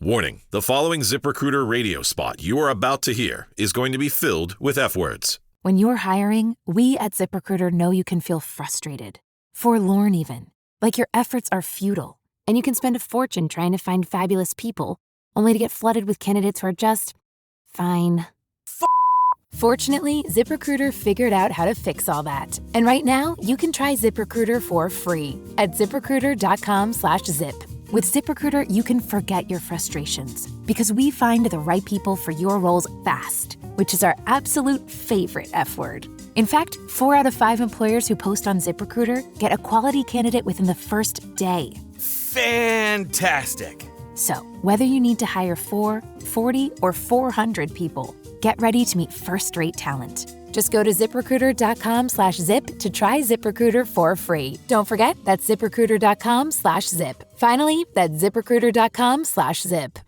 Warning, the following ZipRecruiter radio spot you are about to hear is going to be filled with F-words. When you're hiring, we at ZipRecruiter know you can feel frustrated, forlorn even, like your efforts are futile, and you can spend a fortune trying to find fabulous people, only to get flooded with candidates who are just fine. Fortunately, ZipRecruiter figured out how to fix all that. And right now, you can try ZipRecruiter for free at ZipRecruiter.com/zip. With ZipRecruiter, you can forget your frustrations because we find the right people for your roles fast, which is our absolute favorite F word. In fact, 4 out of 5 employers who post on ZipRecruiter get a quality candidate within the first day. Fantastic. So, whether you need to hire 4, 40, or 400 people, get ready to meet first-rate talent. Just go to ZipRecruiter.com/zip to try ZipRecruiter for free. Don't forget, that's ZipRecruiter.com/zip. Finally, that's ZipRecruiter.com/zip.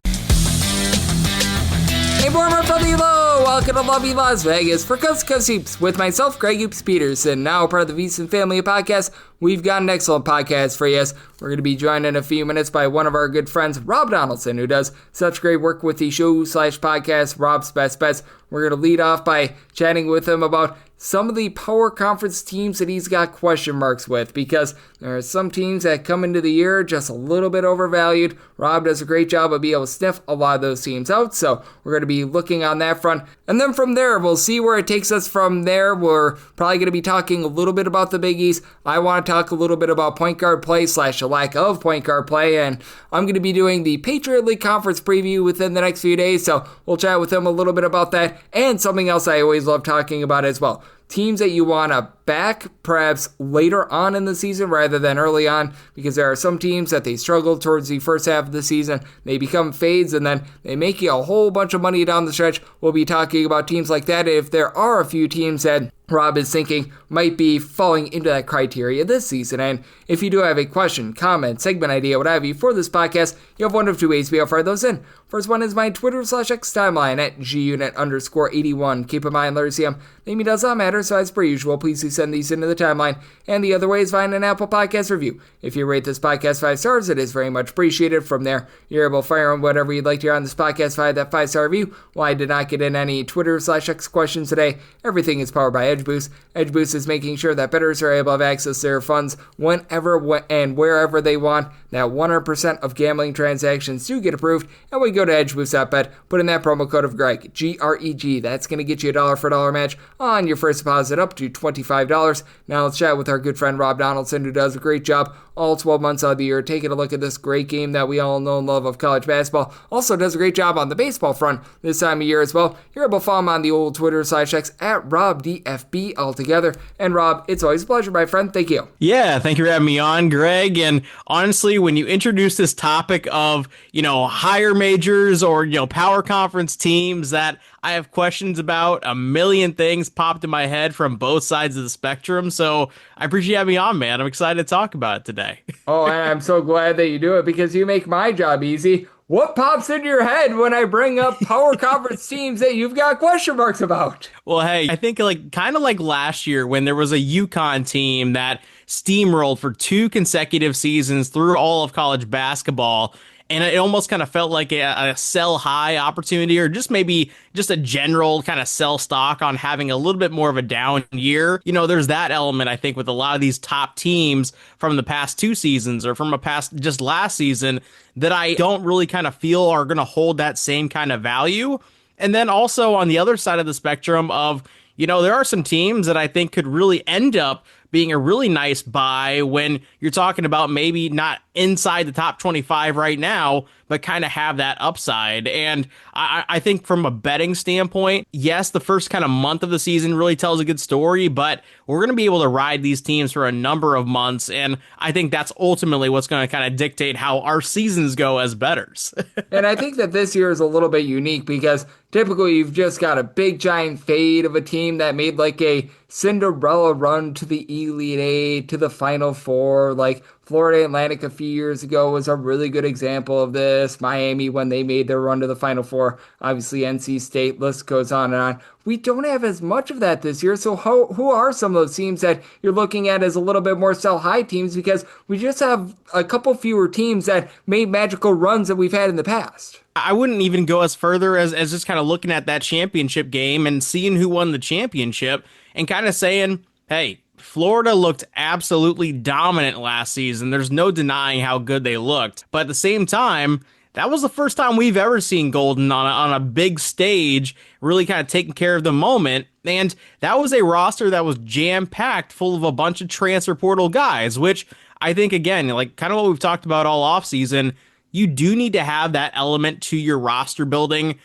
Hey, warmer from the low! Welcome to lovely Las Vegas for Coast to Coast Hoops with myself, Greg Hoops Peterson. Now part of the VSiN family podcast, we've got an excellent podcast for you. We're going to be joined in a few minutes by one of our good friends, Rob Donaldson, who does such great work with the show/podcast, Rob's Best Bets. We're going to lead off by chatting with him about some of the power conference teams that he's got question marks with, because there are some teams that come into the year just a little bit overvalued. Rob does a great job of being able to sniff a lot of those teams out, so we're going to be looking on that front. And then from there, we'll see where it takes us from there. We're probably going to be talking a little bit about the Big East. I want to talk a little bit about point guard play / a lack of point guard play, and I'm going to be doing the Patriot League conference preview within the next few days, so we'll chat with him a little bit about that, and something else I always love talking about as well. Teams that you want to back perhaps later on in the season rather than early on, because there are some teams that they struggle towards the first half of the season. They become fades and then they make you a whole bunch of money down the stretch. We'll be talking about teams like that if there are a few teams that Rob is thinking might be falling into that criteria this season. And if you do have a question, comment, segment idea, what have you for this podcast, you have one of 2 ways to be able to fire those in. First one is my Twitter/X timeline at gunit_81. Keep in mind, Larry CM, name does not matter, so as per usual, please do send these into the timeline. And the other way is find an Apple Podcast review. If you rate this podcast 5 stars, it is very much appreciated. From there, you're able to fire on whatever you'd like to hear on this podcast via that 5-star review. While I did not get in any Twitter/X questions today, everything is powered by EdgeBoost. EdgeBoost is making sure that bettors are able to have access to their funds whenever and wherever they want. That 100% of gambling transactions do get approved, and we go to EdgeBoost.bet, put in that promo code of Greg, G-R-E-G. That's going to get you a $1 for $1 match on your first deposit up to $25. Now let's chat with our good friend Rob Donaldson, who does a great job all 12 months out of the year taking a look at this great game that we all know and love of college basketball. Also does a great job on the baseball front this time of year as well. You're able to follow him on the old Twitter/X at RobDFB altogether. And Rob, it's always a pleasure, my friend. Thank you. Yeah, thank you for having me on, Greg. And honestly, when you introduce this topic of, higher majors or, power conference teams that I have questions about, a million things popped in my head from both sides of the spectrum. So I appreciate having me on, man. I'm excited to talk about it today. Oh, and I'm so glad that you do it because you make my job easy. What pops into your head when I bring up power conference teams that you've got question marks about? Well, hey, I think kind of like last year when there was a UConn team that steamrolled for 2 consecutive seasons through all of college basketball. And it almost kind of felt like a sell high opportunity, or just maybe just a general kind of sell stock on having a little bit more of a down year. There's that element, I think, with a lot of these top teams from the past 2 seasons or from just last season that I don't really kind of feel are going to hold that same kind of value. And then also on the other side of the spectrum of, there are some teams that I think could really end up being a really nice buy when you're talking about maybe not inside the top 25 right now, but kind of have that upside. And I think from a betting standpoint, yes, the first kind of month of the season really tells a good story, but we're going to be able to ride these teams for a number of months. And I think that's ultimately what's going to kind of dictate how our seasons go as bettors. And I think that this year is a little bit unique because typically you've just got a big giant fade of a team that made like a Cinderella run to the Elite Eight, to the Final Four, like Florida Atlantic a few years ago was a really good example of this. Miami, when they made their run to the Final Four, obviously NC State, list goes on and on. We don't have as much of that this year. So who are some of those teams that you're looking at as a little bit more sell-high teams? Because we just have a couple fewer teams that made magical runs that we've had in the past. I wouldn't even go as further as just kind of looking at that championship game and seeing who won the championship and kind of saying, hey, Florida looked absolutely dominant last season. There's no denying how good they looked. But at the same time, that was the first time we've ever seen Golden on a big stage, really kind of taking care of the moment. And that was a roster that was jam-packed full of a bunch of transfer portal guys, which I think, again, like kind of what we've talked about all offseason, you do need to have that element to your roster building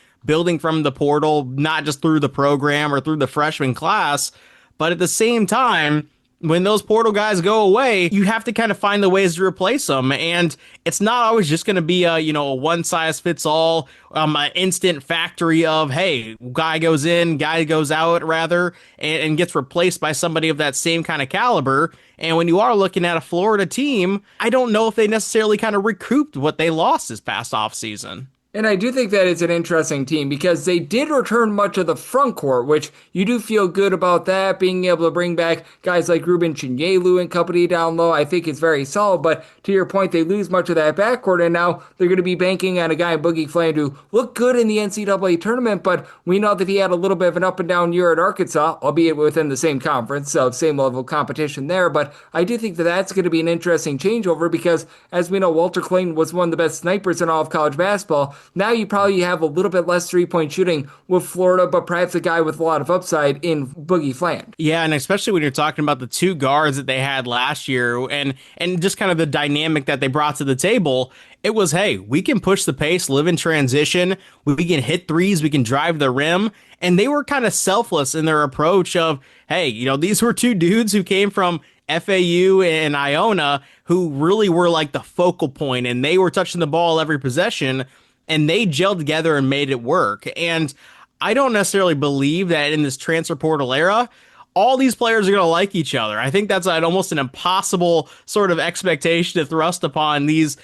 from the portal, not just through the program or through the freshman class. But at the same time, when those portal guys go away, you have to kind of find the ways to replace them. And it's not always just going to be a one size fits all, an instant factory of, hey, guy goes in, guy goes out rather, and gets replaced by somebody of that same kind of caliber. And when you are looking at a Florida team, I don't know if they necessarily kind of recouped what they lost this past offseason. And I do think that it's an interesting team because they did return much of the front court, which you do feel good about that, being able to bring back guys like Ruben Chinyelu and company down low. I think it's very solid, but to your point, they lose much of that backcourt, and now they're going to be banking on a guy, Boogie Fland, who looked good in the NCAA tournament, but we know that he had a little bit of an up and down year at Arkansas, albeit within the same conference, so same level of competition there. But I do think that that's going to be an interesting changeover because, as we know, Walter Clayton was one of the best snipers in all of college basketball. Now you probably have a little bit less three-point shooting with Florida, but perhaps a guy with a lot of upside in Boogie Fland. Yeah, and especially when you're talking about the two guards that they had last year and just kind of the dynamic that they brought to the table, it was, hey, we can push the pace, live in transition, we can hit threes, we can drive the rim, and they were kind of selfless in their approach of, hey, these were two dudes who came from FAU and Iona who really were like the focal point, and they were touching the ball every possession, and they gelled together and made it work. And I don't necessarily believe that in this transfer portal era, all these players are going to like each other. I think that's almost an impossible sort of expectation to thrust upon these,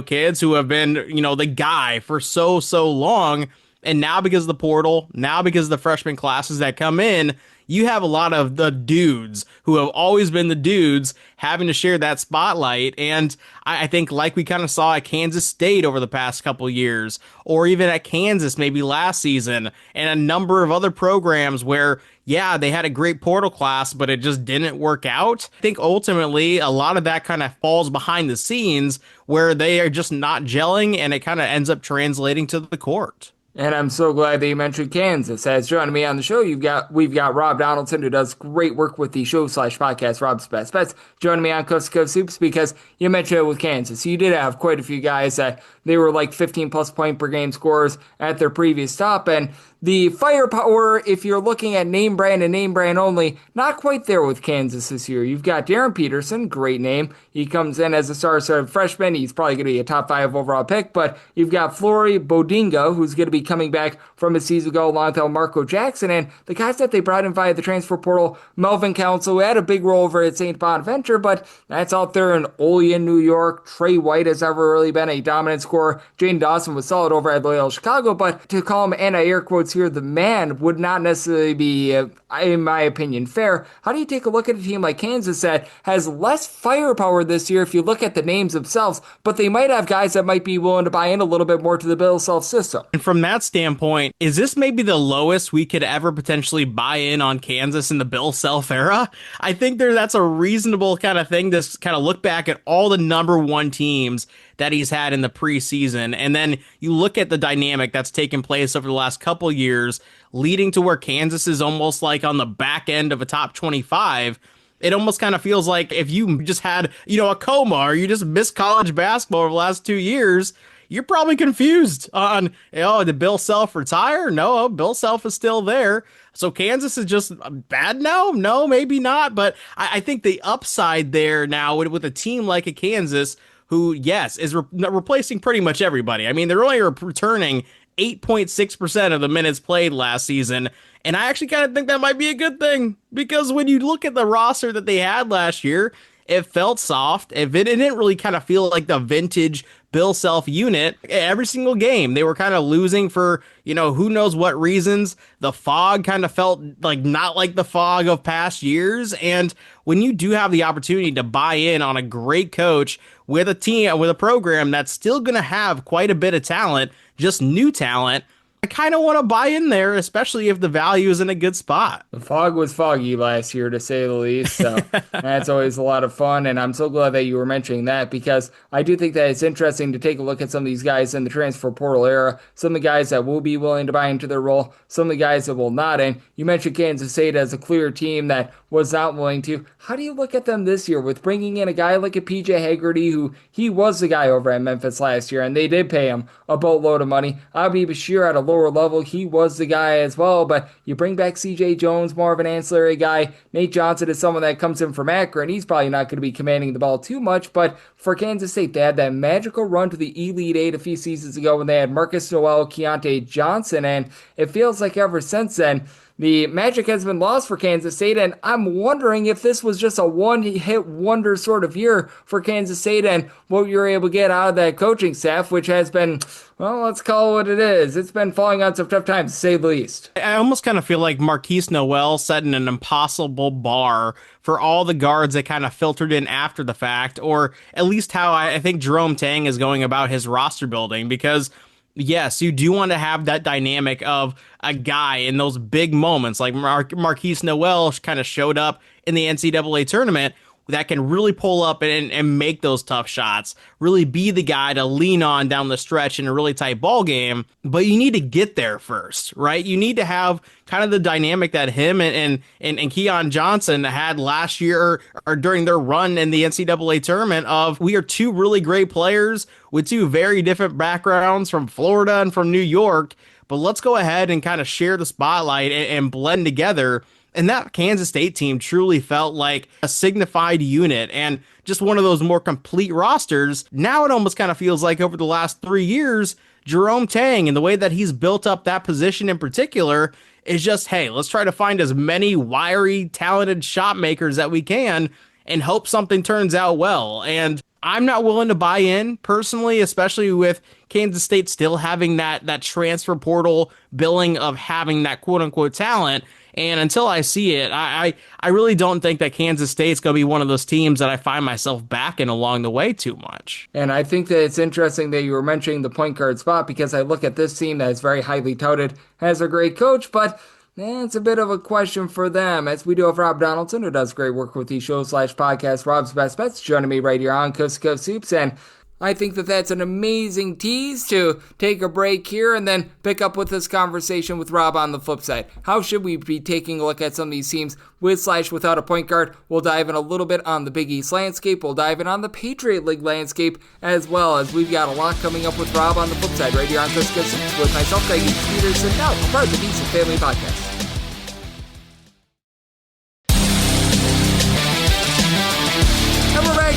kids who have been, the guy for so long. And now because of the portal, now because of the freshman classes that come in, you have a lot of the dudes who have always been the dudes having to share that spotlight. And I think like we kind of saw at Kansas State over the past couple years, or even at Kansas maybe last season, and a number of other programs where, yeah, they had a great portal class, but it just didn't work out. I think ultimately a lot of that kind of falls behind the scenes where they are just not gelling, and it kind of ends up translating to the court. And I'm so glad that you mentioned Kansas. As joining me on the show, we've got Rob Donaldson, who does great work with the show/podcast, Rob's Best Bets, joining me on Coast to Coast Hoops because you mentioned it with Kansas. You did have quite a few guys that they were like 15-plus point per game scorers at their previous stop, and the firepower, if you're looking at name brand and name brand only, not quite there with Kansas this year. You've got Darren Peterson, great name. He comes in as a star freshman. He's probably going to be a top 5 overall pick, but you've got Flory Bodinga, who's going to be coming back from a season ago along with Marco Jackson, and the guys that they brought in via the transfer portal, Melvin Council, who had a big role over at St. Bonaventure, but that's out there in Olean, New York. Trey White has ever really been a dominant scorer. Jaden Dawson was solid over at Loyola Chicago, but to call him, and I air quotes here, the man would not necessarily be, in my opinion, fair. How do you take a look at a team like Kansas that has less firepower this year if you look at the names themselves, but they might have guys that might be willing to buy in a little bit more to the Bill Self system? And from that standpoint, is this maybe the lowest we could ever potentially buy in on Kansas in the Bill Self era? I think that's a reasonable kind of thing to kind of look back at all the number one teams that he's had in the preseason. And then you look at the dynamic that's taken place over the last couple years, leading to where Kansas is almost like on the back end of a top 25. It almost kind of feels like if you just had, a coma or you just missed college basketball over the last 2 years, you're probably confused on, did Bill Self retire? No, Bill Self is still there. So Kansas is just bad now? No, maybe not. But I think the upside there now with a team like a Kansas, who, yes, is replacing pretty much everybody. I mean, they're only returning 8.6% of the minutes played last season. And I actually kind of think that might be a good thing, because when you look at the roster that they had last year, it felt soft. It didn't really kind of feel like the vintage Bill Self unit. Every single game, they were kind of losing for, who knows what reasons. The fog kind of felt like not like the fog of past years. And when you do have the opportunity to buy in on a great coach with a team, with a program that's still going to have quite a bit of talent, just new talent, I kind of want to buy in there, especially if the value is in a good spot. The fog was foggy last year, to say the least, so that's always a lot of fun, and I'm so glad that you were mentioning that, because I do think that it's interesting to take a look at some of these guys in the transfer portal era, some of the guys that will be willing to buy into their role, some of the guys that will not, and you mentioned Kansas State as a clear team that was not willing to. How do you look at them this year with bringing in a guy like a PJ Haggerty, who he was the guy over at Memphis last year, and they did pay him a boatload of money. Abdi Bashir at a lower level, he was the guy as well, but you bring back CJ Jones, more of an ancillary guy. Nate Johnson is someone that comes in from Akron. He's probably not going to be commanding the ball too much, but for Kansas State, they had that magical run to the Elite Eight a few seasons ago when they had Marcus Noel, Keontae Johnson, and it feels like ever since then, the magic has been lost for Kansas State, and I'm wondering if this was just a one-hit wonder sort of year for Kansas State and what you're able to get out of that coaching staff, which has been, well, let's call it what it is. It's been falling on some tough times, to say the least. I almost kind of feel like Marquise Noel setting an impossible bar for all the guards that kind of filtered in after the fact, or at least how I think Jerome Tang is going about his roster building, because yes, you do want to have that dynamic of a guy in those big moments, like Marquise Noel kind of showed up in the NCAA tournament, that can really pull up and make those tough shots, really be the guy to lean on down the stretch in a really tight ball game. But you need to get there first, right? You need to have kind of the dynamic that him and Keon Johnson had last year or during their run in the NCAA tournament of, we are two really great players with two very different backgrounds from Florida and from New York, but let's go ahead and kind of share the spotlight and blend together. And that Kansas State team truly felt like a signified unit and just one of those more complete rosters. Now it almost kind of feels like over the last 3 years, Jerome Tang and the way that he's built up that position in particular is just, hey, let's try to find as many wiry, talented shot makers that we can and hope something turns out well. And I'm not willing to buy in personally, especially with Kansas State still having that transfer portal billing of having that quote unquote talent. And until I see it, I really don't think that Kansas State's going to be one of those teams that I find myself backing along the way too much. And I think that it's interesting that you were mentioning the point guard spot, because I look at this team that is very highly touted, has a great coach, but it's a bit of a question for them, as we do have Rob Donaldson, who does great work with the show/podcast, Rob's Best Bets, joining me right here on Coast to Coast Hoops, and I think that that's an amazing tease to take a break here and then pick up with this conversation with Rob on the flip side. How should we be taking a look at some of these teams with/without a point guard? We'll dive in a little bit on the Big East landscape. We'll dive in on the Patriot League landscape, as well as we've got a lot coming up with Rob on the flip side right here on Coast to Coast Hoops with myself, Big East Peterson, now part of the Big East Family Podcast.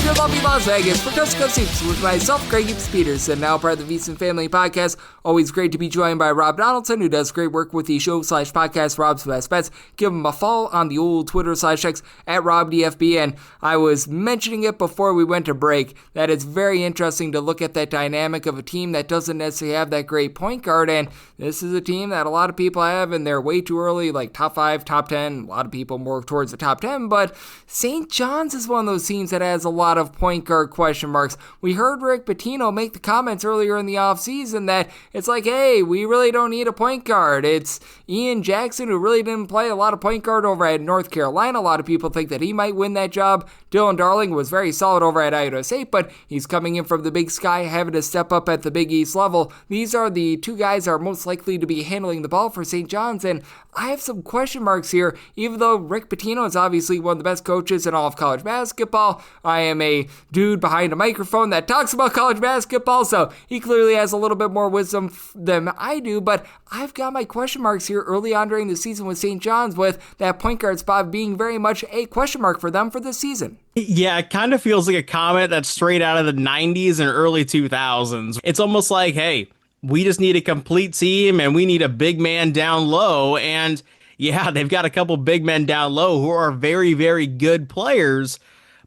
Your lovely Las Vegas for Coast to Coast Hoops with myself, Greg Hoops Peterson, now part of the VSiN Family Podcast. Always great to be joined by Rob Donaldson, who does great work with the show/podcast, Rob's Best Bets. Give him a follow on the old Twitter/X at RobDFB. And I was mentioning it before we went to break that it's very interesting to look at that dynamic of a team that doesn't necessarily have that great point guard. And this is a team that a lot of people have, and they're way too early, like top 5, top 10. A lot of people more towards the top 10, but St. John's is one of those teams that has a lot of point guard question marks. We heard Rick Pitino make the comments earlier in the offseason that it's like, hey, we really don't need a point guard. It's Ian Jackson, who really didn't play a lot of point guard over at North Carolina. A lot of people think that he might win that job. Dylan Darling was very solid over at Idaho State, but he's coming in from the Big Sky, having to step up at the Big East level. These are the two guys that are most likely to be handling the ball for St. John's, and I have some question marks here. Even though Rick Pitino is obviously one of the best coaches in all of college basketball, I am a dude behind a microphone that talks about college basketball, so he clearly has a little bit more wisdom than I do, but I've got my question marks here early on during the season with St. John's, with that point guard spot being very much a question mark for them for this season. Yeah, it kind of feels like a comment that's straight out of the 90s and early 2000s. It's almost like, hey, we just need a complete team and we need a big man down low. And yeah, they've got a couple big men down low who are very, very good players.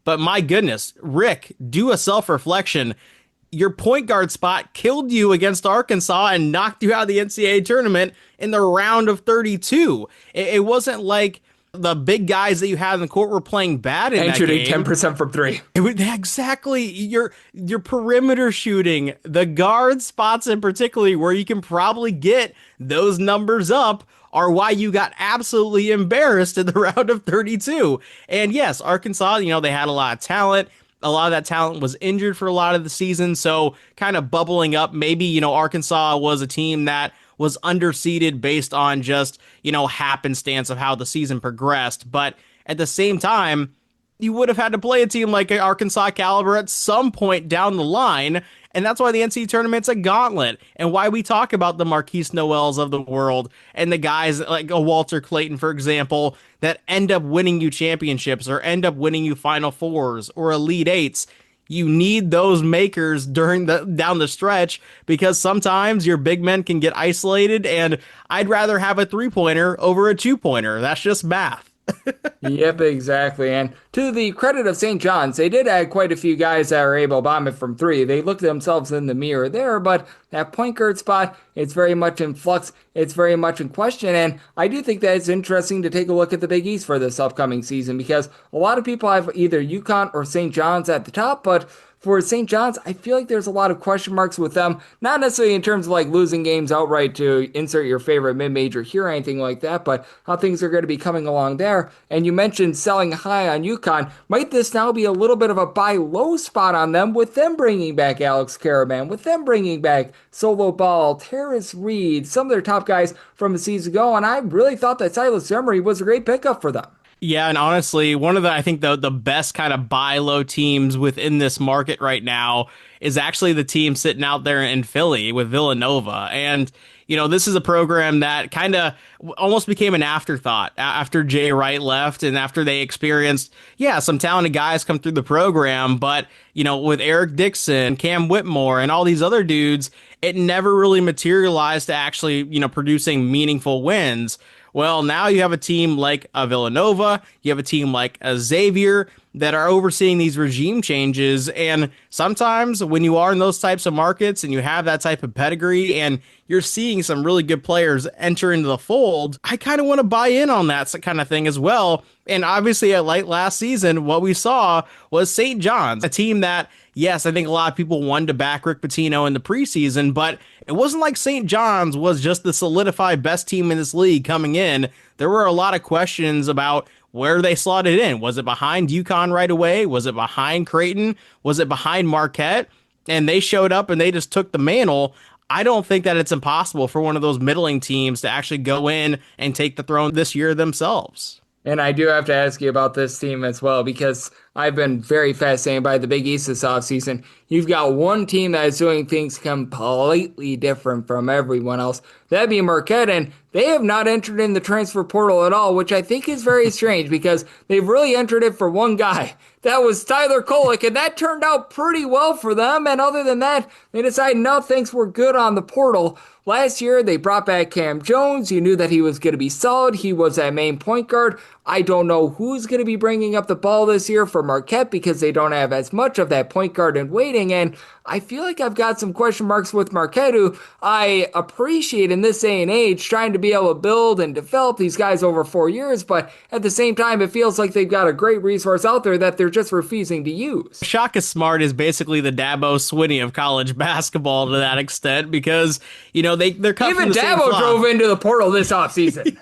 But my goodness, Rick, do a self-reflection. Your point guard spot killed you against Arkansas and knocked you out of the NCAA tournament in the round of 32. It wasn't like the big guys that you had in the court were playing bad in and that shooting game. 10% from three. Exactly. Your perimeter shooting, the guard spots in particular, where you can probably get those numbers up, are why you got absolutely embarrassed in the round of 32. And yes, Arkansas, they had a lot of talent. A lot of that talent was injured for a lot of the season. So kind of bubbling up, maybe, Arkansas was a team that was underseeded based on just, happenstance of how the season progressed. But at the same time, you would have had to play a team like Arkansas caliber at some point down the line. And that's why the NCAA tournament's a gauntlet, and why we talk about the Marquise Noels of the world and the guys like a Walter Clayton, for example, that end up winning you championships or end up winning you Final Fours or Elite Eights. You need those makers down the stretch, because sometimes your big men can get isolated, and I'd rather have a 3-pointer over a 2-pointer. That's just math. Yep, exactly. And to the credit of St. John's, they did add quite a few guys that are able to bomb it from three. They looked at themselves in the mirror there, but that point guard spot, it's very much in flux. It's very much in question. And I do think that it's interesting to take a look at the Big East for this upcoming season, because a lot of people have either UConn or St. John's at the top, but for St. John's, I feel like there's a lot of question marks with them, not necessarily in terms of like losing games outright to insert your favorite mid-major here or anything like that, but how things are going to be coming along there. And you mentioned selling high on UConn. Might this now be a little bit of a buy low spot on them, with them bringing back Alex Caravan, with them bringing back Solo Ball, Terrace Reed, some of their top guys from a season ago, and I really thought that Silas Emery was a great pickup for them. Yeah, and honestly, one of I think the best kind of buy low teams within this market right now is actually the team sitting out there in Philly with Villanova. And, this is a program that kind of almost became an afterthought after Jay Wright left, and after they experienced, some talented guys come through the program. But, with Eric Dixon, Cam Whitmore, and all these other dudes, it never really materialized to actually, producing meaningful wins. Well, now you have a team like a Villanova, you have a team like a Xavier that are overseeing these regime changes. And sometimes when you are in those types of markets and you have that type of pedigree and you're seeing some really good players enter into the fold, I kind of want to buy in on that kind of thing as well. And obviously at late last season, what we saw was St. John's, a team that, yes, I think a lot of people wanted to back Rick Pitino in the preseason, but it wasn't like St. John's was just the solidified best team in this league coming in. There were a lot of questions about where they slotted in. Was it behind UConn right away? Was it behind Creighton? Was it behind Marquette? And they showed up and they just took the mantle. I don't think that it's impossible for one of those middling teams to actually go in and take the throne this year themselves. And I do have to ask you about this team as well, because I've been very fascinated by the Big East this offseason. You've got one team that is doing things completely different from everyone else. That'd be Marquette, and they have not entered in the transfer portal at all, which I think is very strange, because they've really entered it for one guy. That was Tyler Kolek, and that turned out pretty well for them. And other than that, they decided, no, thanks, we're good on the portal. Last year, they brought back Cam Jones. You knew that he was going to be solid. He was that main point guard. I don't know who's going to be bringing up the ball this year for Marquette, because they don't have as much of that point guard in waiting. And I feel like I've got some question marks with Marquette, who I appreciate in this day and age, trying to be able to build and develop these guys over 4 years. But at the same time, it feels like they've got a great resource out there that they're just refusing to use. Shaka Smart is basically the Dabo Swinney of college basketball to that extent, because, they're cut Even from the Dabo drove into the portal this offseason.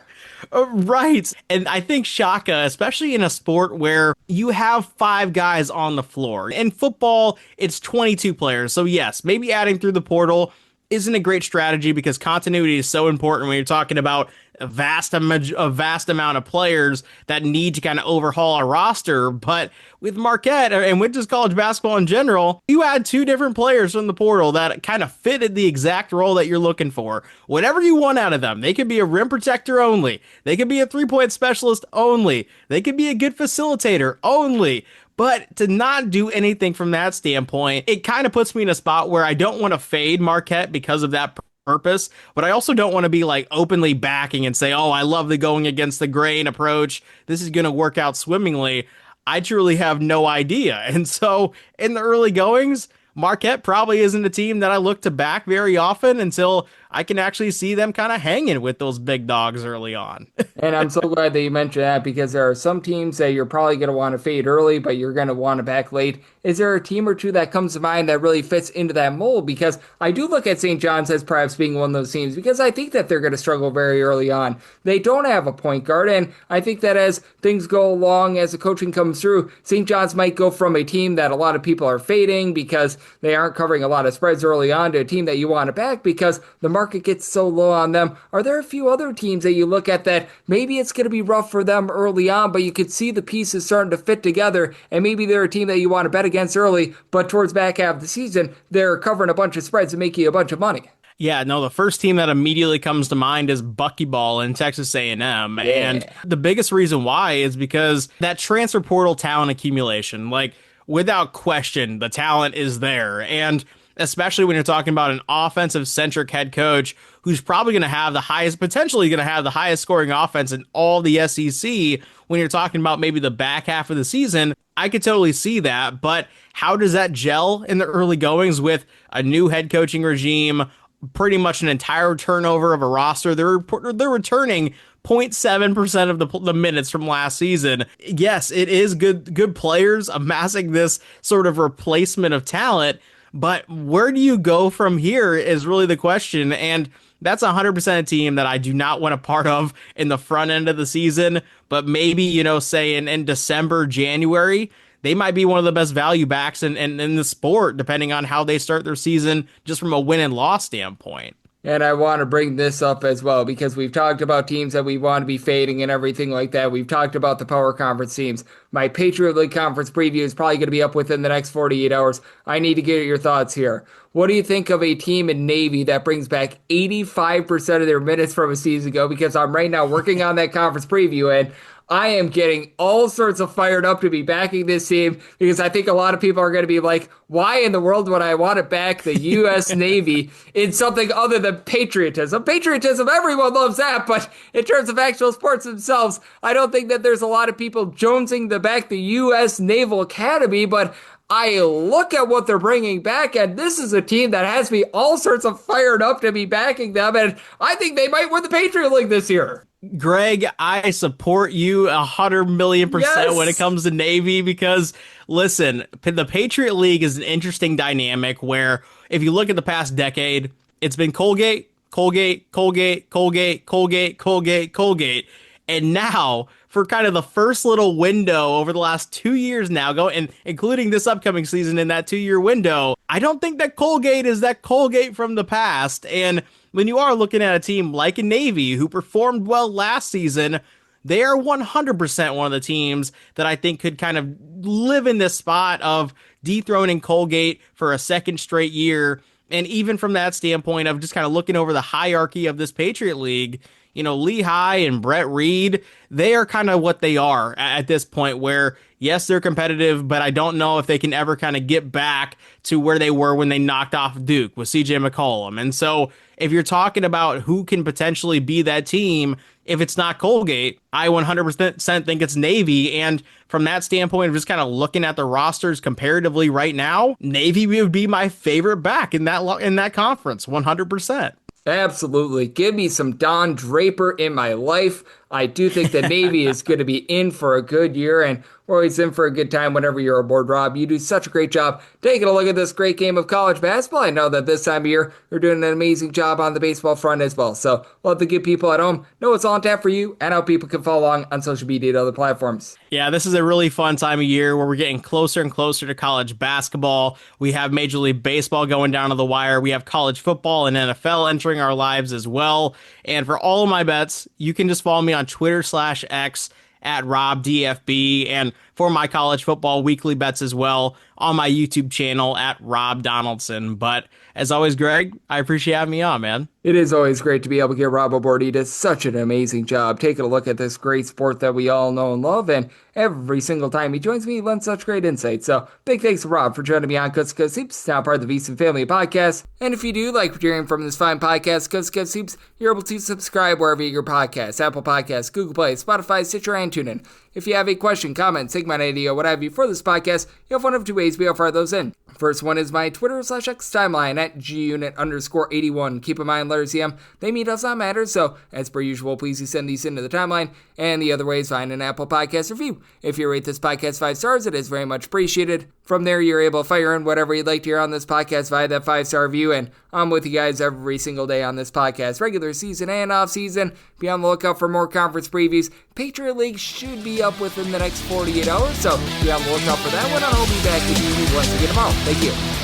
Right. And I think Shaka, especially in a sport where you have 5 guys on the floor. In football, it's 22 players. So yes, maybe adding through the portal isn't a great strategy, because continuity is so important when you're talking about a vast amount of players that need to kind of overhaul a roster. But with Marquette and with just college basketball in general, you add 2 different players from the portal that kind of fitted the exact role that you're looking for. Whatever you want out of them, they could be a rim protector only. They could be a 3-point specialist only. They could be a good facilitator only. But to not do anything from that standpoint, it kind of puts me in a spot where I don't want to fade Marquette because of that purpose, but I also don't want to be like openly backing and say, oh, I love the going against the grain approach. This is going to work out swimmingly. I truly have no idea. And so in the early goings, Marquette probably isn't a team that I look to back very often until I can actually see them kind of hanging with those big dogs early on. And I'm so glad that you mentioned that, because there are some teams that you're probably going to want to fade early, but you're going to want to back late. Is there a team or two that comes to mind that really fits into that mold? Because I do look at St. John's as perhaps being one of those teams, because I think that they're going to struggle very early on. They don't have a point guard, and I think that as things go along, as the coaching comes through, St. John's might go from a team that a lot of people are fading because they aren't covering a lot of spreads early on to a team that you want to back because the market gets so low on them. Are there a few other teams that you look at that maybe it's going to be rough for them early on, but you could see the pieces starting to fit together, and maybe they're a team that you want to bet against early, but towards back half of the season, they're covering a bunch of spreads and make you a bunch of money? Yeah, no, the first team that immediately comes to mind is Buckyball in Texas A&M. Yeah. And the biggest reason why is because that transfer portal talent accumulation, like without question, the talent is there. And especially when you're talking about an offensive centric head coach who's probably going to have potentially going to have the highest scoring offense in all the SEC when you're talking about maybe the back half of the season. I could totally see that. But how does that gel in the early goings with a new head coaching regime, pretty much an entire turnover of a roster? They're returning 0.7% of the minutes from last season. Yes, it is good players amassing this sort of replacement of talent, but where do you go from here is really the question. And that's 100% a team that I do not want a part of in the front end of the season, but maybe, say in December, January, they might be one of the best value backs in the sport, depending on how they start their season, just from a win and loss standpoint. And I want to bring this up as well, because we've talked about teams that we want to be fading and everything like that. We've talked about the power conference teams. My Patriot League conference preview is probably going to be up within the next 48 hours. I need to get your thoughts here. What do you think of a team in Navy that brings back 85% of their minutes from a season ago? Because I'm right now working on that conference preview, and I am getting all sorts of fired up to be backing this team, because I think a lot of people are going to be like, why in the world would I want to back the U.S. Navy in something other than patriotism? Patriotism, everyone loves that, but in terms of actual sports themselves, I don't think that there's a lot of people jonesing to back the U.S. Naval Academy, but I look at what they're bringing back, and this is a team that has me all sorts of fired up to be backing them, and I think they might win the Patriot League this year. Greg, I support you 100,000,000% Yes. when it comes to Navy, because listen, the Patriot League is an interesting dynamic where if you look at the past decade, it's been Colgate, Colgate, Colgate, Colgate, Colgate, Colgate, Colgate. And now for kind of the first little window over the last 2 years now, and including this upcoming season in that 2-year window, I don't think that Colgate is that Colgate from the past. And when you are looking at a team like a Navy who performed well last season, they are 100% one of the teams that I think could kind of live in this spot of dethroning Colgate for a second straight year. And even from that standpoint of just kind of looking over the hierarchy of this Patriot League, Lehigh and Brett Reed, they are kind of what they are at this point where, yes, they're competitive, but I don't know if they can ever kind of get back to where they were when they knocked off Duke with CJ McCollum. And so if you're talking about who can potentially be that team, if it's not Colgate, I 100% think it's Navy. And from that standpoint of just kind of looking at the rosters comparatively right now, Navy would be my favorite back in that conference, 100%. Absolutely. Give me some Don Draper in my life. I do think that Navy is going to be in for a good year, and we're always in for a good time whenever you're aboard, Rob. You do such a great job taking a look at this great game of college basketball. I know that this time of year, you're doing an amazing job on the baseball front as well. So love to give people at home know what's on tap for you and how people can follow along on social media and other platforms. Yeah, this is a really fun time of year where we're getting closer and closer to college basketball. We have Major League Baseball going down to the wire. We have college football and NFL entering our lives as well. And for all of my bets, you can just follow me on Twitter/X at RobDFB, and for my college football weekly bets as well on my YouTube channel at Rob Donaldson. But as always, Greg, I appreciate having me on, man. It is always great to be able to get Rob aboard. He does such an amazing job taking a look at this great sport that we all know and love, and every single time he joins me, he lends such great insight. So big thanks to Rob for joining me on Coast to Coast Hoops, now part of the VSiN Family Podcast. And if you do like what you're hearing from this fine podcast, Coast to Coast Hoops, you're able to subscribe wherever you get your podcasts, Apple Podcasts, Google Play, Spotify, Stitcher, and TuneIn. If you have a question, comment, segment, segment idea, what have you, for this podcast, you have one of two ways we fire those in. First one is my Twitter/X timeline at gunit_81. Keep in mind, letters CM, they mean does not matter, so as per usual, please send these into the timeline. And the other way is find an Apple Podcast review. If you rate this podcast 5 stars, it is very much appreciated. From there, you're able to fire in whatever you'd like to hear on this podcast via that 5-star review, and I'm with you guys every single day on this podcast, regular season and off season. Be on the lookout for more conference previews. Patriot League should be up within the next 48 hours, so be on the lookout for that one, and I'll be back with you once again tomorrow. Thank you.